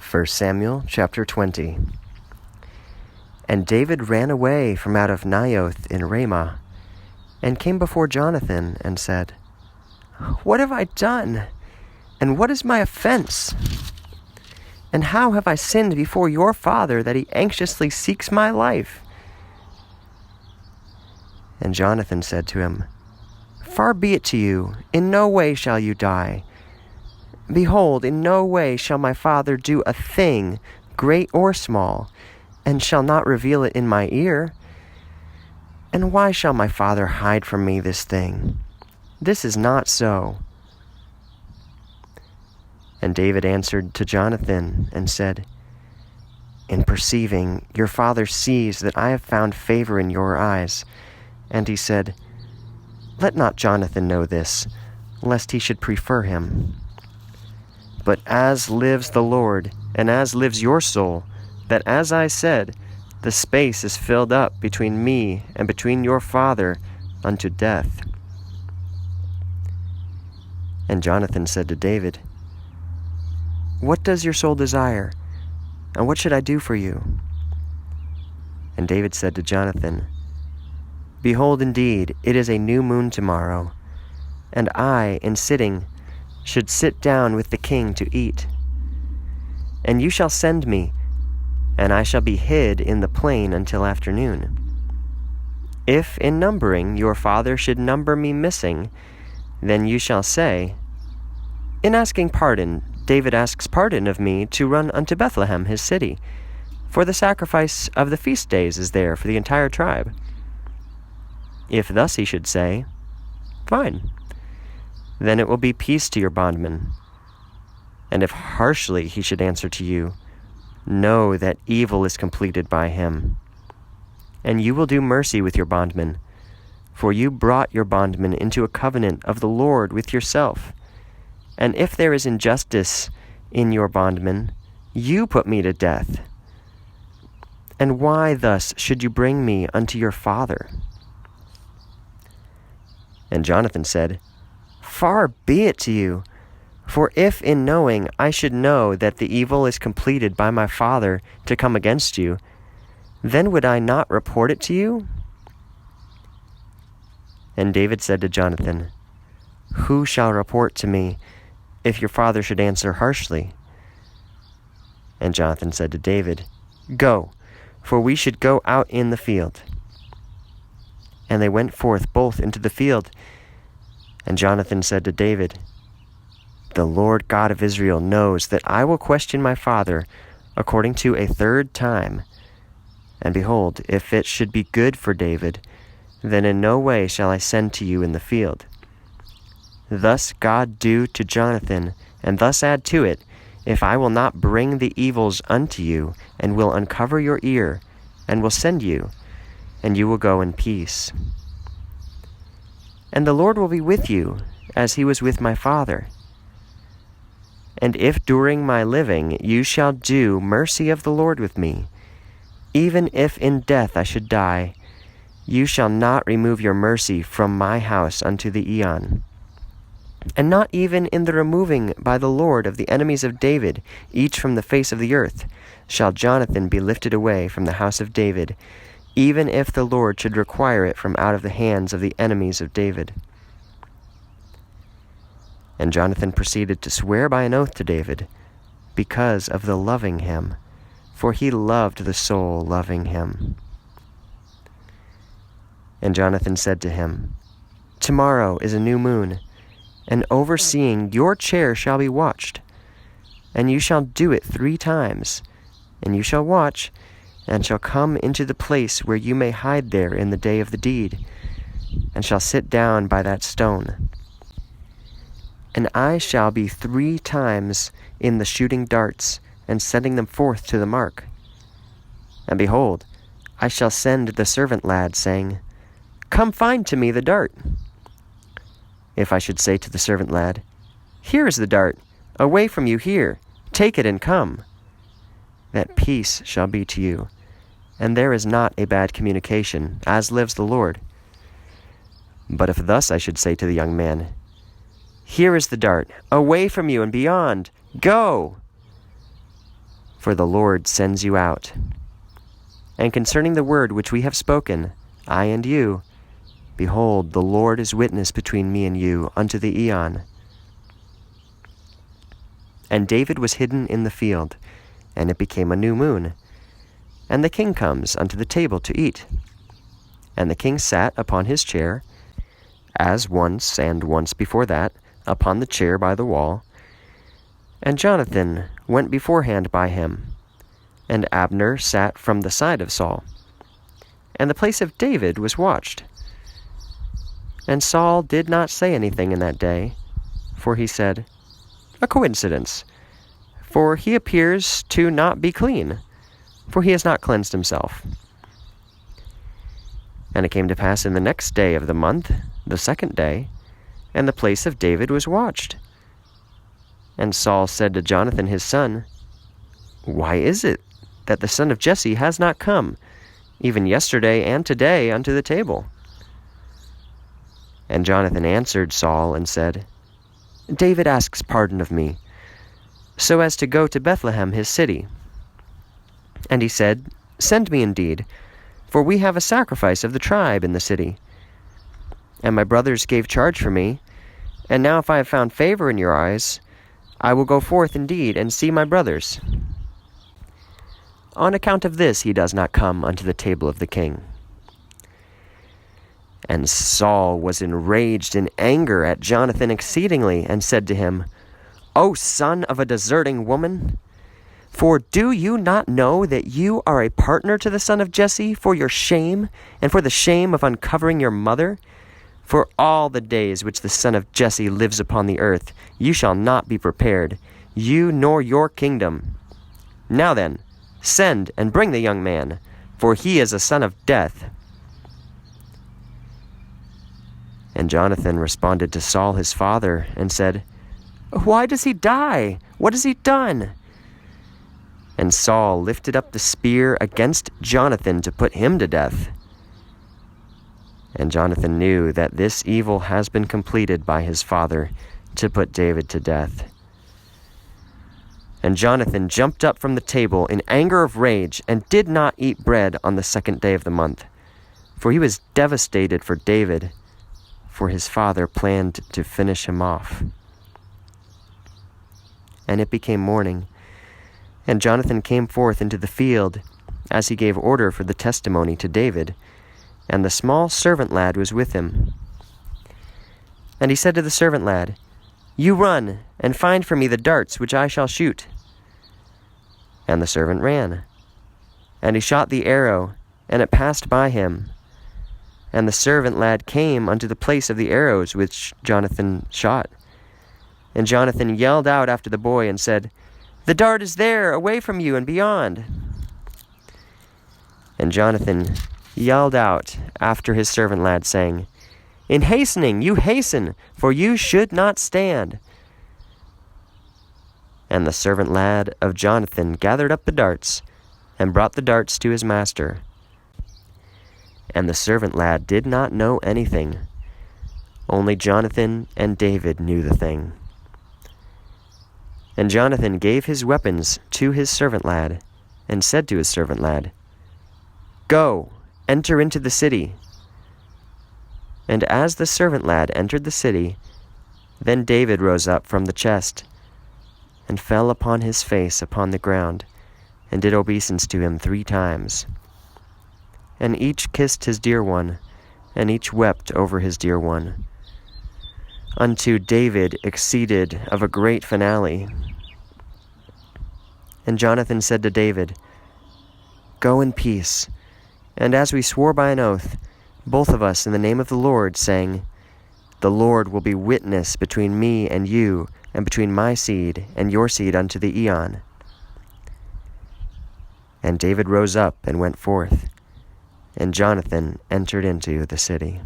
1 Samuel chapter 20. And David ran away from out of Naioth in Ramah, and came before Jonathan, and said, What have I done? And what is my offense? And how have I sinned before your father, that he anxiously seeks my life? And Jonathan said to him, Far be it to you, in no way shall you die. Behold, in no way shall my father do a thing, great or small, and shall not reveal it in my ear. And why shall my father hide from me this thing? This is not so. And David answered to Jonathan and said, In perceiving, your father sees that I have found favor in your eyes. And he said, Let not Jonathan know this, lest he should prefer him. But as lives the Lord, and as lives your soul, that as I said, the space is filled up between me and between your father unto death. And Jonathan said to David, What does your soul desire, and what should I do for you? And David said to Jonathan, Behold, indeed, it is a new moon tomorrow, and I, in sitting, should sit down with the king to eat. And you shall send me, and I shall be hid in the plain until afternoon. If in numbering your father should number me missing, then you shall say, In asking pardon, David asks pardon of me to run unto Bethlehem his city, for the sacrifice of the feast days is there for the entire tribe. If thus he should say, Fine, then it will be peace to your bondman. And if harshly he should answer to you, Know that evil is completed by him. And you will do mercy with your bondman, for you brought your bondman into a covenant of the Lord with yourself. And if there is injustice in your bondman, you put me to death. And why thus should you bring me unto your father? And Jonathan said, Far be it to you, for if in knowing I should know that the evil is completed by my father to come against you, then would I not report it to you? And David said to Jonathan, Who shall report to me if your father should answer harshly? And Jonathan said to David, Go, for we should go out in the field. And they went forth both into the field. And Jonathan said to David, The Lord God of Israel knows that I will question my father according to a third time. And behold, if it should be good for David, then in no way shall I send to you in the field. Thus God do to Jonathan, and thus add to it, if I will not bring the evils unto you, and will uncover your ear, and will send you, and you will go in peace. And the Lord will be with you, as he was with my father. And if during my living you shall do mercy of the Lord with me, even if in death I should die, you shall not remove your mercy from my house unto the aeon. And not even in the removing by the Lord of the enemies of David, each from the face of the earth, shall Jonathan be lifted away from the house of David, even if the Lord should require it from out of the hands of the enemies of David. And Jonathan proceeded to swear by an oath to David, because of the loving him, for he loved the soul loving him. And Jonathan said to him, Tomorrow is a new moon, and overseeing your chair shall be watched, and you shall do it 3 times, and you shall watch, and shall come into the place where you may hide there in the day of the deed, and shall sit down by that stone. And I shall be 3 times in the shooting darts, and setting them forth to the mark. And behold, I shall send the servant lad, saying, Come find to me the dart. If I should say to the servant lad, Here is the dart, away from you here, take it and come, that peace shall be to you, and there is not a bad communication, as lives the Lord. But if thus I should say to the young man, Here is the dart, away from you and beyond, go, for the Lord sends you out. And concerning the word which we have spoken, I and you, behold, the Lord is witness between me and you unto the aeon. And David was hidden in the field, and it became a new moon. And the king comes unto the table to eat. And the king sat upon his chair, as once and once before that, upon the chair by the wall. And Jonathan went beforehand by him, and Abner sat from the side of Saul. And the place of David was watched. And Saul did not say anything in that day, for he said, A coincidence, for he appears to not be clean, for he has not cleansed himself. And it came to pass in the next day of the month, the second day, and the place of David was watched. And Saul said to Jonathan his son, Why is it that the son of Jesse has not come, even yesterday and today, unto the table? And Jonathan answered Saul and said, David asks pardon of me, so as to go to Bethlehem his city. And he said, Send me indeed, for we have a sacrifice of the tribe in the city. And my brothers gave charge for me, and now if I have found favor in your eyes, I will go forth indeed and see my brothers. On account of this he does not come unto the table of the king. And Saul was enraged in anger at Jonathan exceedingly, and said to him, O son of a deserting woman, for do you not know that you are a partner to the son of Jesse for your shame, and for the shame of uncovering your mother? For all the days which the son of Jesse lives upon the earth, you shall not be prepared, you nor your kingdom. Now then, send and bring the young man, for he is a son of death. And Jonathan responded to Saul his father, and said, Why does he die? What has he done? And Saul lifted up the spear against Jonathan to put him to death. And Jonathan knew that this evil has been completed by his father to put David to death. And Jonathan jumped up from the table in anger of rage, and did not eat bread on the second day of the month, for he was devastated for David, for his father planned to finish him off. And it became morning, and Jonathan came forth into the field, as he gave order for the testimony to David, and the small servant lad was with him. And he said to the servant lad, You run, and find for me the darts which I shall shoot. And the servant ran. And he shot the arrow, and it passed by him. And the servant lad came unto the place of the arrows which Jonathan shot. And Jonathan yelled out after the boy, and said, The dart is there, away from you and beyond. And Jonathan yelled out after his servant lad, saying, In hastening you hasten, for you should not stand. And the servant lad of Jonathan gathered up the darts, and brought the darts to his master. And the servant lad did not know anything, only Jonathan and David knew the thing. And Jonathan gave his weapons to his servant lad, and said to his servant lad, Go, enter into the city. And as the servant lad entered the city, then David rose up from the chest, and fell upon his face upon the ground, and did obeisance to him 3 times. And each kissed his dear one, and each wept over his dear one, unto David exceeded of a great finale. And Jonathan said to David, Go in peace. And as we swore by an oath, both of us in the name of the Lord, saying, The Lord will be witness between me and you, and between my seed and your seed unto the aeon. And David rose up and went forth, and Jonathan entered into the city.